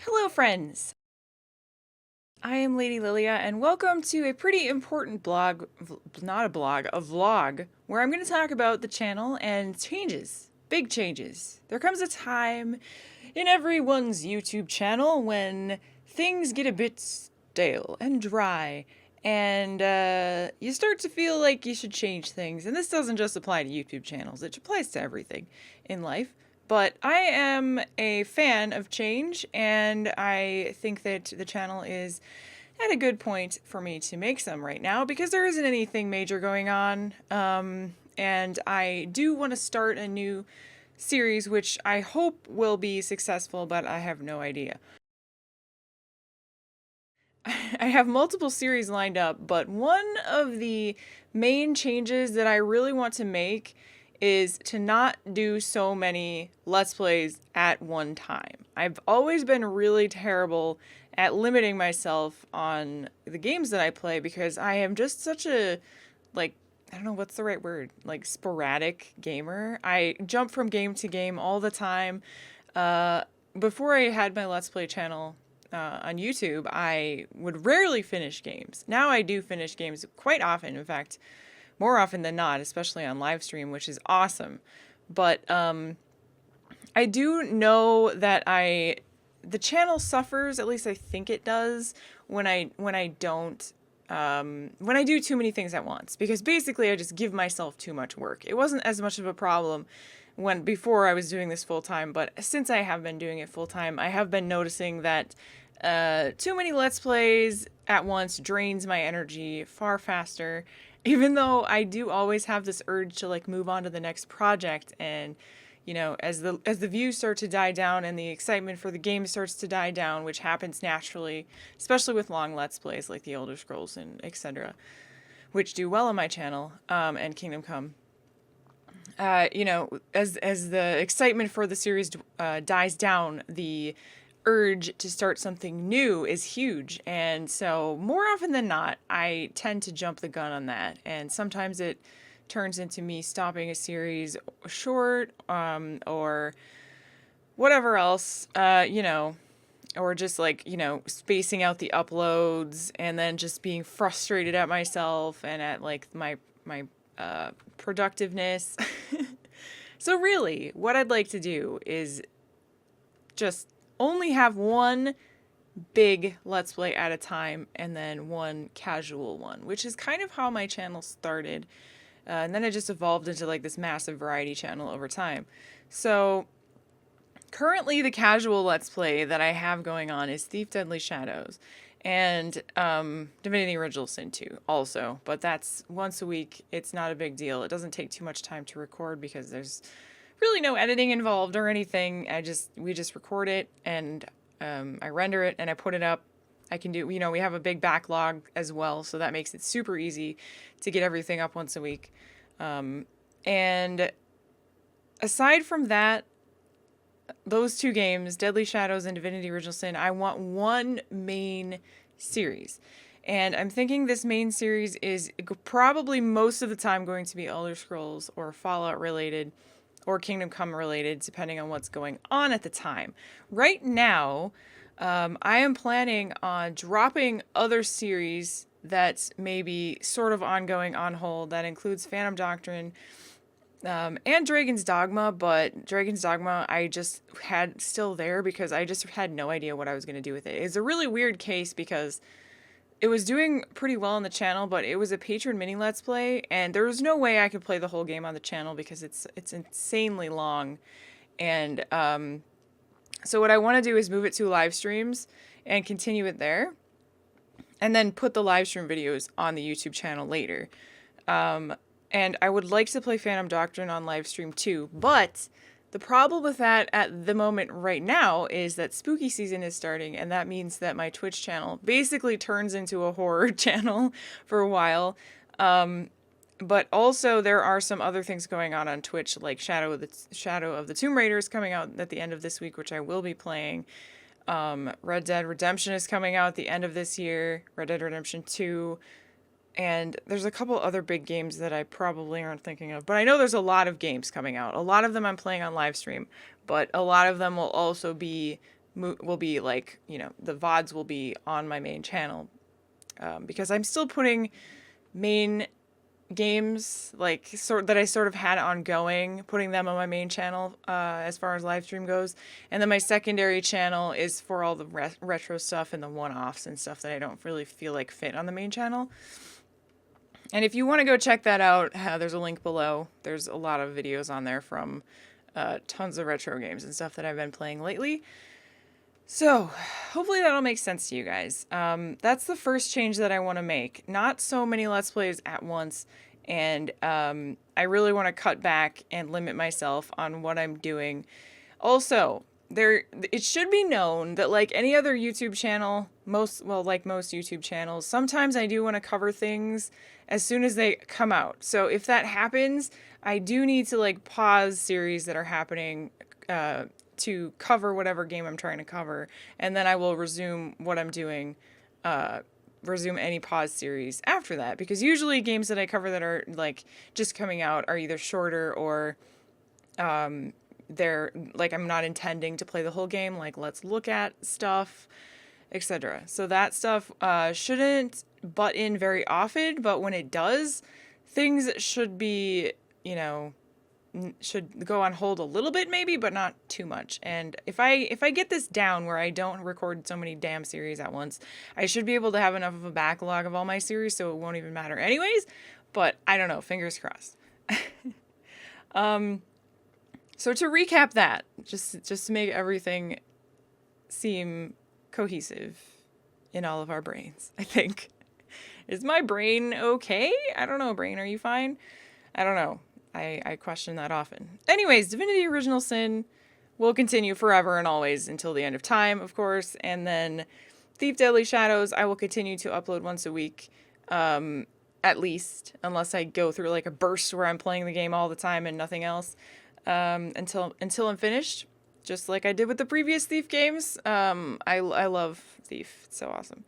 Hello, friends! I am Lady Lilia, and welcome to a pretty important not a blog, a vlog, where I'm going to talk about the channel and changes. Big changes. There comes a time in everyone's YouTube channel when things get a bit stale and dry, and you start to feel like you should change things. And this doesn't just apply to YouTube channels, it applies to everything in life. But I am a fan of change, and I think that the channel is at a good point for me to make some right now because there isn't anything major going on. And I do want to start a new series, which I hope will be successful, but I have no idea. I have multiple series lined up, but one of the main changes that I really want to make is to not do so many Let's Plays at one time. I've always been really terrible at limiting myself on the games that I play because I am just such a, like, I don't know what's the right word, like sporadic gamer. I jump from game to game all the time. Before I had my Let's Play channel on YouTube, I would rarely finish games. Now I do finish games quite often. In fact, more often than not, especially on Livestream, which is awesome. But I do know that the channel suffers, at least I think it does, when I don't when I do too many things at once, because basically I just give myself too much work. It wasn't as much of a problem before I was doing this full time, but since I have been doing it full time, I have been noticing that too many Let's Plays at once drains my energy far faster, even though I do always have this urge to like move on to the next project. And as the views start to die down and the excitement for the game starts to die down, which happens naturally, especially with long Let's Plays like the Elder Scrolls and etc., which do well on my channel, and Kingdom Come. As the excitement for the series dies down, the urge to start something new is huge. And so more often than not, I tend to jump the gun on that. And sometimes it turns into me stopping a series short, or whatever else, or just like, spacing out the uploads and then just being frustrated at myself and at like my productiveness. So really, what I'd like to do is just only have one big Let's Play at a time and then one casual one, which is kind of how my channel started. And then it just evolved into like this massive variety channel over time. So currently the casual Let's Play that I have going on is Thief Deadly Shadows and Divinity Original Sin 2 also, but that's once a week. It's not a big deal. It doesn't take too much time to record because there's really no editing involved or anything. We just record it, and I render it and I put it up. I can do, we have a big backlog as well, so that makes it super easy to get everything up once a week. And aside from that, those two games, Deadly Shadows and Divinity Original Sin, I want one main series. And I'm thinking this main series is probably most of the time going to be Elder Scrolls or Fallout related or Kingdom Come related, depending on what's going on at the time. Right now, I am planning on dropping other series that may be sort of ongoing on hold. That includes Phantom Doctrine, and Dragon's Dogma, but Dragon's Dogma I just had still there because I just had no idea what I was going to do with it. It's a really weird case because it was doing pretty well on the channel, but it was a patron mini Let's Play, and there was no way I could play the whole game on the channel because it's insanely long. And so what I want to do is move it to live streams and continue it there, and then put the live stream videos on the YouTube channel later. And I would like to play Phantom Doctrine on live stream too, but the problem with that at the moment right now is that spooky season is starting, and that means that my Twitch channel basically turns into a horror channel for a while. But also there are some other things going on Twitch, like Shadow of the Tomb Raider is coming out at the end of this week, which I will be playing. Red Dead Redemption is coming out at the end of this year, Red Dead Redemption 2. And there's a couple other big games that I probably aren't thinking of. But I know there's a lot of games coming out. A lot of them I'm playing on live stream. But a lot of them will also be will be like, the VODs will be on my main channel, because I'm still putting main games that I sort of had ongoing, putting them on my main channel as far as live stream goes, and then my secondary channel is for all the retro stuff and the one-offs and stuff that I don't really feel like fit on the main channel. And if you want to go check that out, there's a link below. There's a lot of videos on there from tons of retro games and stuff that I've been playing lately. So, hopefully that'll make sense to you guys. That's the first change that I want to make. Not so many Let's Plays at once, and I really want to cut back and limit myself on what I'm doing. Also, it should be known that like any other YouTube channel, like most YouTube channels, sometimes I do want to cover things as soon as they come out. So if that happens, I do need to like pause series that are happening to cover whatever game I'm trying to cover, and then I will resume what I'm doing, resume any pause series after that, because usually games that I cover that are like just coming out are either shorter or they're like I'm not intending to play the whole game, like let's look at stuff, etc. So that stuff shouldn't butt in very often, but when it does, things should be, should go on hold a little bit maybe, but not too much. And if I get this down where I don't record so many damn series at once, I should be able to have enough of a backlog of all my series so it won't even matter anyways, but I don't know, fingers crossed. So to recap that, just to make everything seem cohesive in all of our brains, I think. Is my brain okay? I don't know, brain, are you fine? I don't know. I question that often. Anyways, Divinity Original Sin will continue forever and always until the end of time, of course. And then Thief Deadly Shadows, I will continue to upload once a week, at least, unless I go through like a burst where I'm playing the game all the time and nothing else, until I'm finished, just like I did with the previous Thief games. I love Thief. It's so awesome.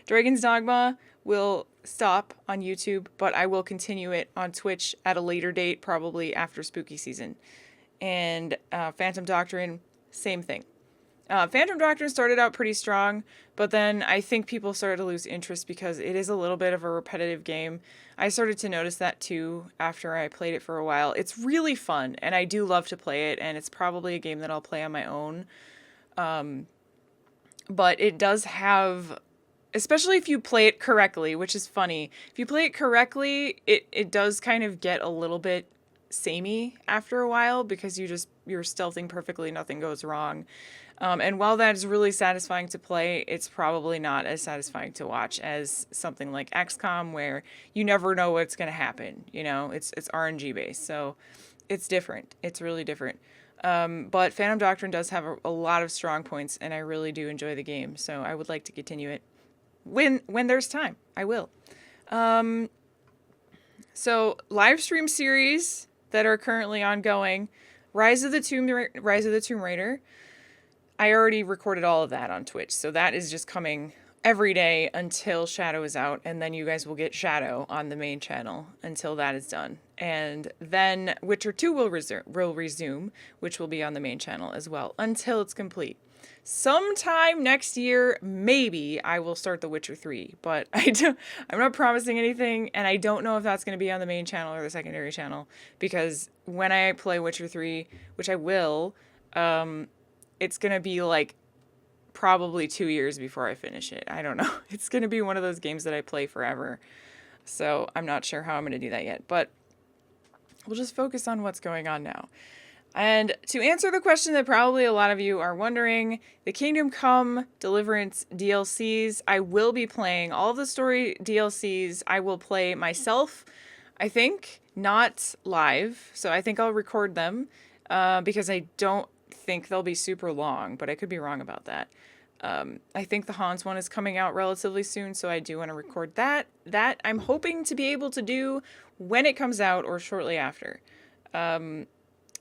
Dragon's Dogma will stop on YouTube, but I will continue it on Twitch at a later date, probably after spooky season. And Phantom Doctrine, same thing. Phantom Doctrine started out pretty strong, but then I think people started to lose interest because it is a little bit of a repetitive game. I started to notice that too after I played it for a while. It's really fun, and I do love to play it, and it's probably a game that I'll play on my own. But it does have, especially if you play it correctly, which is funny, if you play it correctly, it does kind of get a little bit samey after a while because you're stealthing perfectly, nothing goes wrong. And while that is really satisfying to play, it's probably not as satisfying to watch as something like XCOM, where you never know what's going to happen. It's RNG based, so it's different. It's really different. But Phantom Doctrine does have a lot of strong points, and I really do enjoy the game, so I would like to continue it when there's time. I will. So live stream series that are currently ongoing: Rise of the Tomb Raider. I already recorded all of that on Twitch, so that is just coming every day until Shadow is out, and then you guys will get Shadow on the main channel until that is done. And then Witcher 2 will resume, which will be on the main channel as well until it's complete. Sometime next year, maybe I will start The Witcher 3, but I'm not promising anything, and I don't know if that's going to be on the main channel or the secondary channel, because when I play Witcher 3, which I will, it's going to be like probably 2 years before I finish it. I don't know. It's going to be one of those games that I play forever. So I'm not sure how I'm going to do that yet, but we'll just focus on what's going on now. And to answer the question that probably a lot of you are wondering, the Kingdom Come Deliverance DLCs, I will be playing all of the story DLCs. I will play myself, I think, not live. So I think I'll record them because I don't think they'll be super long, but I could be wrong about that. I think the Hans one is coming out relatively soon, so I do want to record that. That I'm hoping to be able to do when it comes out or shortly after.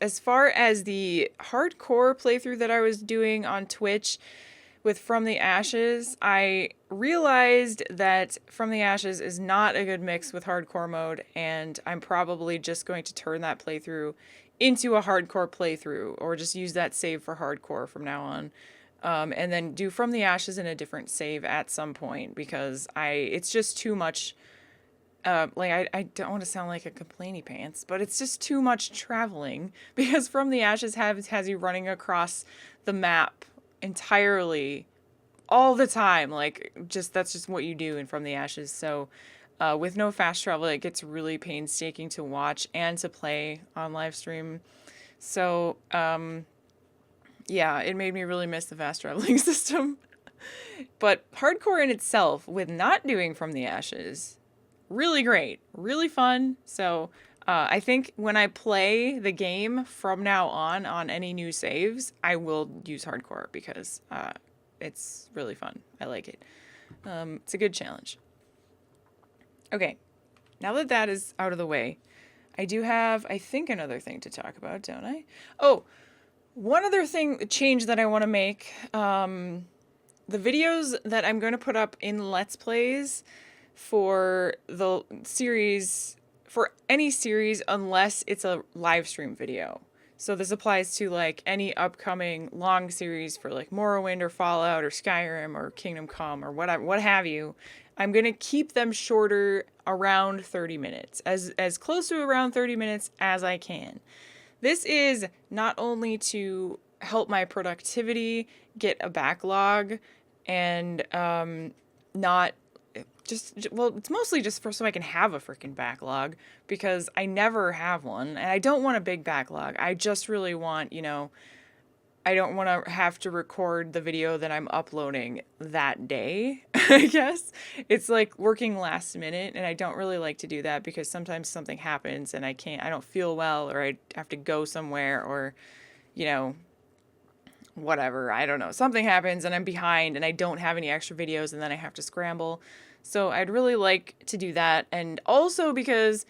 As far as the hardcore playthrough that I was doing on Twitch with From the Ashes, I realized that From the Ashes is not a good mix with hardcore mode, and I'm probably just going to turn that playthrough into a hardcore playthrough, or just use that save for hardcore from now on. And then do From the Ashes in a different save at some point, because it's just too much. I don't want to sound like a complainy pants, but it's just too much traveling, because From the Ashes has you running across the map entirely all the time. Like, that's just what you do in From the Ashes. So with no fast travel, it gets really painstaking to watch and to play on live stream. So yeah, it made me really miss the fast traveling system. But hardcore in itself, with not doing From the Ashes, really great, really fun. So I think when I play the game from now on any new saves, I will use hardcore, because it's really fun. I like it. It's a good challenge. Okay, now that that is out of the way, I do have, I think, another thing to talk about, don't I? Oh, one other change that I want to make. The videos that I'm going to put up in Let's Plays for the series, for any series, unless it's a live stream video. So this applies to like any upcoming long series for like Morrowind or Fallout or Skyrim or Kingdom Come or whatever, what have you. I'm going to keep them shorter, around 30 minutes, as close to around 30 minutes as I can. This is not only to help my productivity get a backlog and not just, well, it's mostly just so I can have a freaking backlog, because I never have one, and I don't want a big backlog. I just really want, I don't want to have to record the video that I'm uploading that day, I guess. It's like working last minute, and I don't really like to do that, because sometimes something happens and I don't feel well, or I have to go somewhere, or, whatever, I don't know. Something happens and I'm behind and I don't have any extra videos, and then I have to scramble. So I'd really like to do that. And also because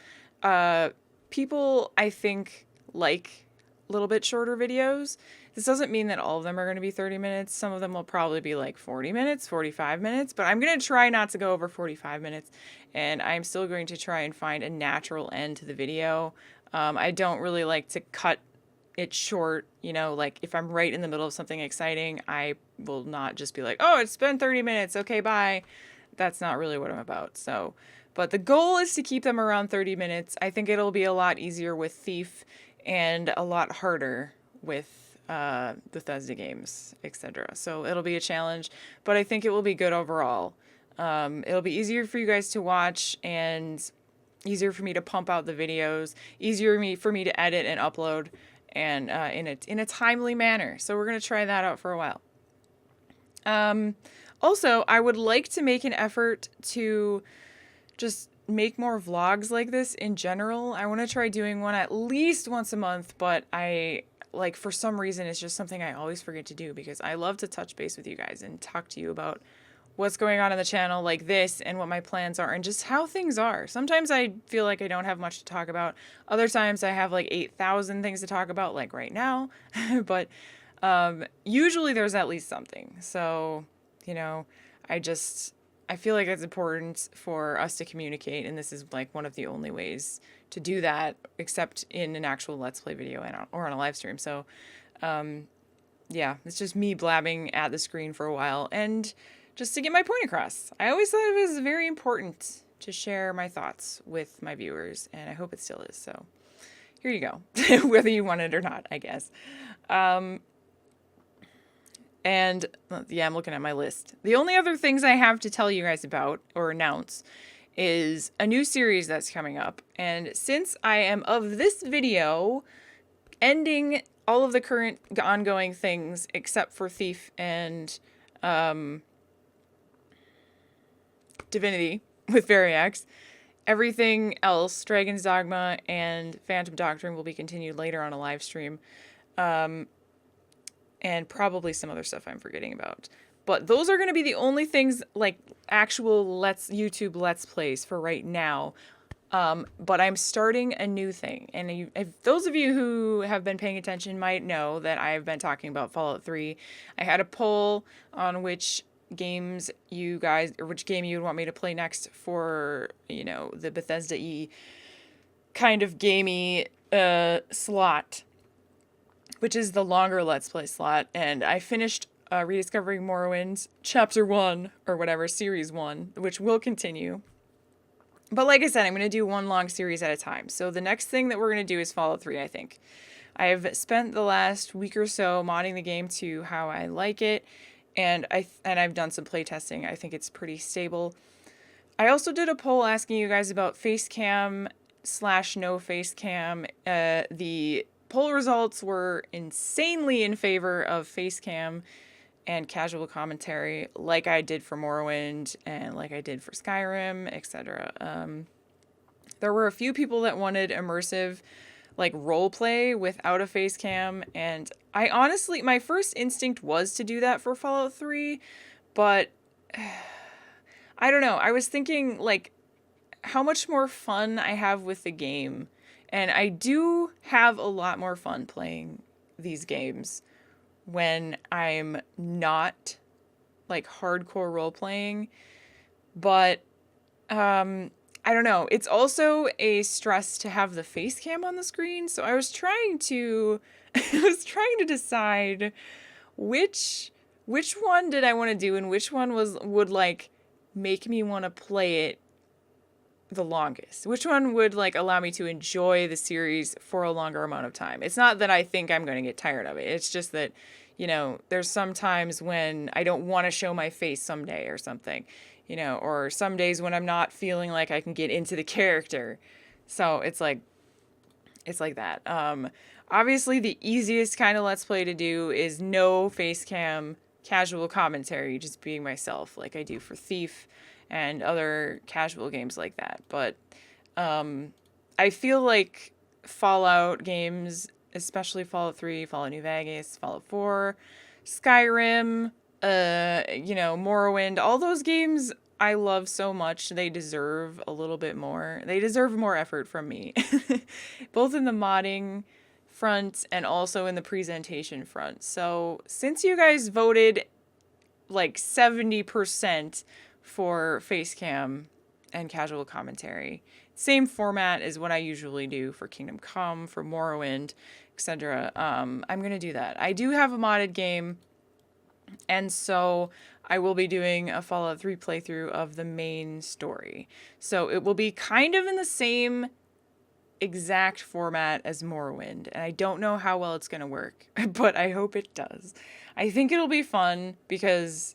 people, I think, like a little bit shorter videos. This doesn't mean that all of them are going to be 30 minutes. Some of them will probably be like 40 minutes, 45 minutes, but I'm going to try not to go over 45 minutes, and I'm still going to try and find a natural end to the video. I don't really like to cut it short, like if I'm right in the middle of something exciting, I will not just be like, oh, it's been 30 minutes, okay, bye. That's not really what I'm about. So, but the goal is to keep them around 30 minutes. I think it'll be a lot easier with Thief and a lot harder with Bethesda games, etc. So it'll be a challenge, but I think it will be good overall. It'll be easier for you guys to watch, and easier for me to pump out the videos, easier for me to edit and upload, and in a timely manner. So we're going to try that out for a while. Also, I would like to make an effort to just make more vlogs like this in general. I want to try doing one at least once a month, but for some reason, it's just something I always forget to do, because I love to touch base with you guys and talk to you about what's going on in the channel like this, and what my plans are, and just how things are. Sometimes I feel like I don't have much to talk about. Other times I have like 8,000 things to talk about, like right now. But usually there's at least something. So, I feel like it's important for us to communicate, and this is like one of the only ways to do that, except in an actual Let's Play video or on a live stream. So, yeah, it's just me blabbing at the screen for a while, and just to get my point across. I always thought it was very important to share my thoughts with my viewers, and I hope it still is. So here you go, whether you want it or not, I guess. And yeah, I'm looking at my list. The only other things I have to tell you guys about or announce is a new series that's coming up. And since I am of this video ending all of the current ongoing things except for Thief and Divinity with Variax, everything else, Dragon's Dogma and Phantom Doctrine, will be continued later on a live stream. And probably some other stuff I'm forgetting about. But those are going to be the only things, like actual YouTube Let's Plays for right now. But I'm starting a new thing. And if those of you who have been paying attention might know that I've been talking about Fallout 3. I had a poll on which games you guys, or which game you would want me to play next for, the Bethesda-y kind of gamey slot, which is the longer Let's Play slot, and I finished Rediscovering Morrowind Chapter 1, or whatever, Series 1, which will continue. But like I said, I'm going to do one long series at a time. So the next thing that we're going to do is Fallout 3, I think. I've spent the last week or so modding the game to how I like it, and I've done some playtesting. I think it's pretty stable. I also did a poll asking you guys about facecam / no facecam. The poll results were insanely in favor of facecam and casual commentary, like I did for Morrowind and like I did for Skyrim, etc. There were a few people that wanted immersive, like role play without a face cam, and I honestly, my first instinct was to do that for Fallout 3, but I don't know. I was thinking like how much more fun I have with the game, and I do have a lot more fun playing these games when I'm not like hardcore role playing, but I don't know. It's also a stress to have the face cam on the screen, so I was trying to decide which one did I want to do and which one would like make me want to play it the longest. Which one would like allow me to enjoy the series for a longer amount of time. It's not that I think I'm going to get tired of it. It's just that, you know, there's some times when I don't want to show my face someday or something, you know, or some days when I'm not feeling like I can get into the character. So it's like that. Obviously the easiest kind of Let's Play to do is no face cam, casual commentary, just being myself like I do for Thief and other casual games like that. But I feel like Fallout games, especially Fallout 3, Fallout New Vegas, Fallout 4, Skyrim, you know, Morrowind, all those games I love so much, they deserve a little bit more. They deserve more effort from me, both in the modding front and also in the presentation front. So since you guys voted like 70% for facecam and casual commentary, same format as what I usually do for Kingdom Come, for Morrowind, etc. I'm going to do that. I do have a modded game, and so I will be doing a Fallout 3 playthrough of the main story. So it will be kind of in the same exact format as Morrowind, and I don't know how well it's going to work, but I hope it does. I think it'll be fun because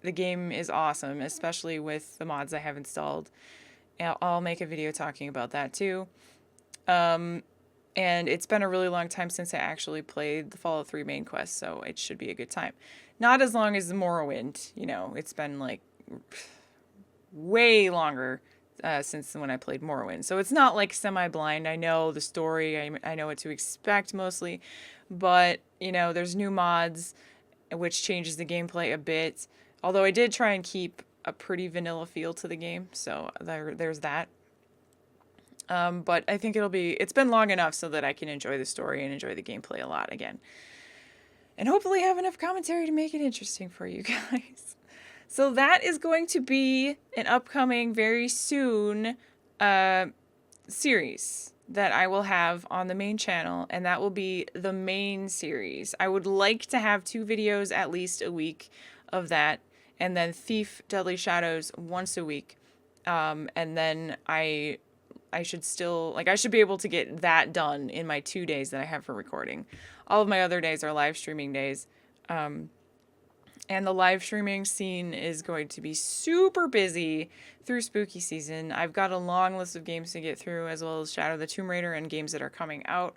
the game is awesome, especially with the mods I have installed. I'll make a video talking about that too. And it's been a really long time since I actually played the Fallout 3 main quest, so it should be a good time. Not as long as Morrowind, you know, it's been like way longer since when I played Morrowind. So it's not like semi-blind. I know the story, I know what to expect mostly, but, you know, there's new mods, which changes the gameplay a bit. Although I did try and keep a pretty vanilla feel to the game, so there's that. But I think it's been long enough so that I can enjoy the story and enjoy the gameplay a lot again. And hopefully have enough commentary to make it interesting for you guys. So that is going to be an upcoming, very soon, series that I will have on the main channel, and that will be the main series. I would like to have 2 videos at least a week of that, and then Thief Deadly Shadows once a week. And then I should still, like, I should be able to get that done in my 2 days that I have for recording. All of my other days are live streaming days. And the live streaming scene is going to be super busy through spooky season. I've got a long list of games to get through, as well as Shadow of the Tomb Raider and games that are coming out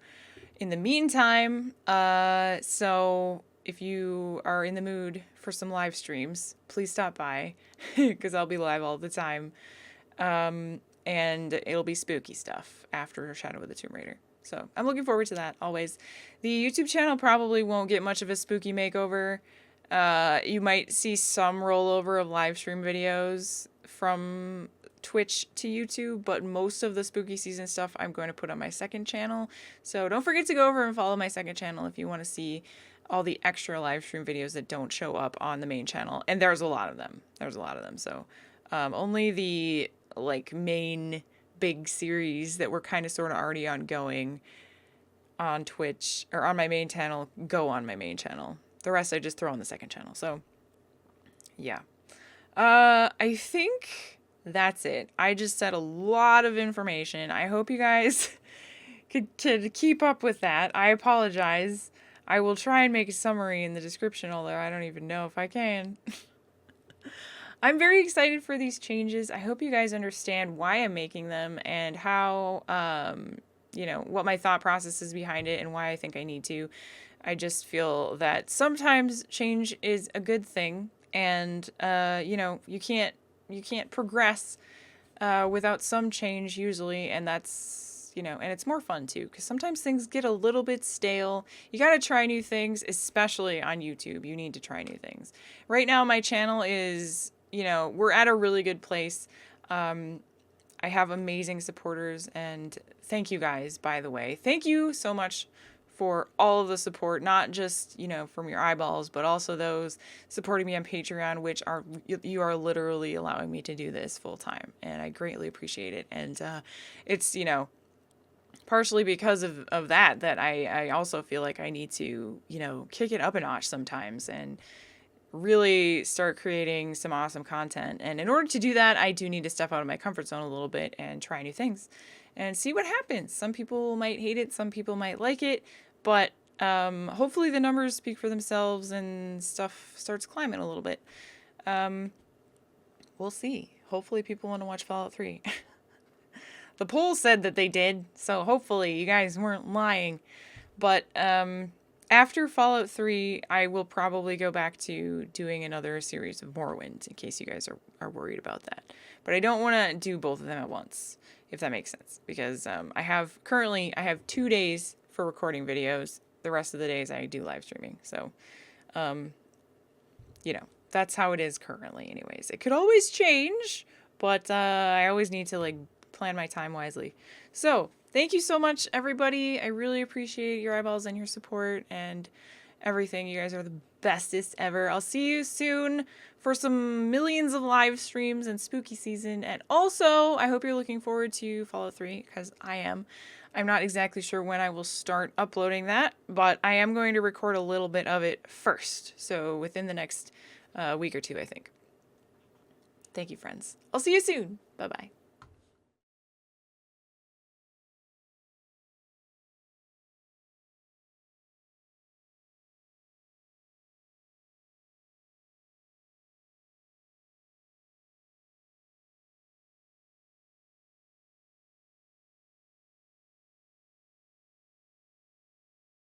in the meantime. So if you are in the mood for some live streams, please stop by, because I'll be live all the time. And it'll be spooky stuff after Shadow of the Tomb Raider. So I'm looking forward to that, always. The YouTube channel probably won't get much of a spooky makeover. You might see some rollover of live stream videos from Twitch to YouTube, but most of the spooky season stuff I'm going to put on my second channel. So don't forget to go over and follow my second channel if you want to see all the extra live stream videos that don't show up on the main channel. And there's a lot of them. So only the like main big series that were kind of sort of already ongoing on Twitch or on my main channel go on my main channel. The rest I just throw on the second channel. So yeah. I think that's it. I just said a lot of information. I hope you guys could keep up with that. I apologize. I will try and make a summary in the description, although I don't even know if I can. I'm very excited for these changes. I hope you guys understand why I'm making them and how, what my thought process is behind it and why I think I need to. I just feel that sometimes change is a good thing, and you can't progress without some change usually, and that's and it's more fun too because sometimes things get a little bit stale. You got to try new things, especially on YouTube. You need to try new things. Right now, my channel is we're at a really good place. I have amazing supporters, and thank you guys, by the way. Thank you so much for all of the support, not just, from your eyeballs, but also those supporting me on Patreon, which you are literally allowing me to do this full time. And I greatly appreciate it. And it's, partially because of that I also feel like I need to, kick it up a notch sometimes and really start creating some awesome content. And in order to do that, I do need to step out of my comfort zone a little bit and try new things and see what happens. Some people might hate it, some people might like it, but hopefully the numbers speak for themselves and stuff starts climbing a little bit. We'll see. Hopefully people want to watch Fallout 3. The poll said that they did, so hopefully you guys weren't lying. But after Fallout 3, I will probably go back to doing another series of Morrowind, in case you guys are worried about that. But I don't want to do both of them at once, if that makes sense. Because I have 2 days for recording videos. The rest of the days I do live streaming. So, that's how it is currently anyways. It could always change, but I always need to, plan my time wisely. So, thank you so much, everybody. I really appreciate your eyeballs and your support and everything. You guys are the bestest ever. I'll see you soon for some millions of live streams and spooky season. And also, I hope you're looking forward to Fallout 3, because I am. I'm not exactly sure when I will start uploading that, but I am going to record a little bit of it first. So within the next week or two, I think. Thank you, friends. I'll see you soon. Bye-bye.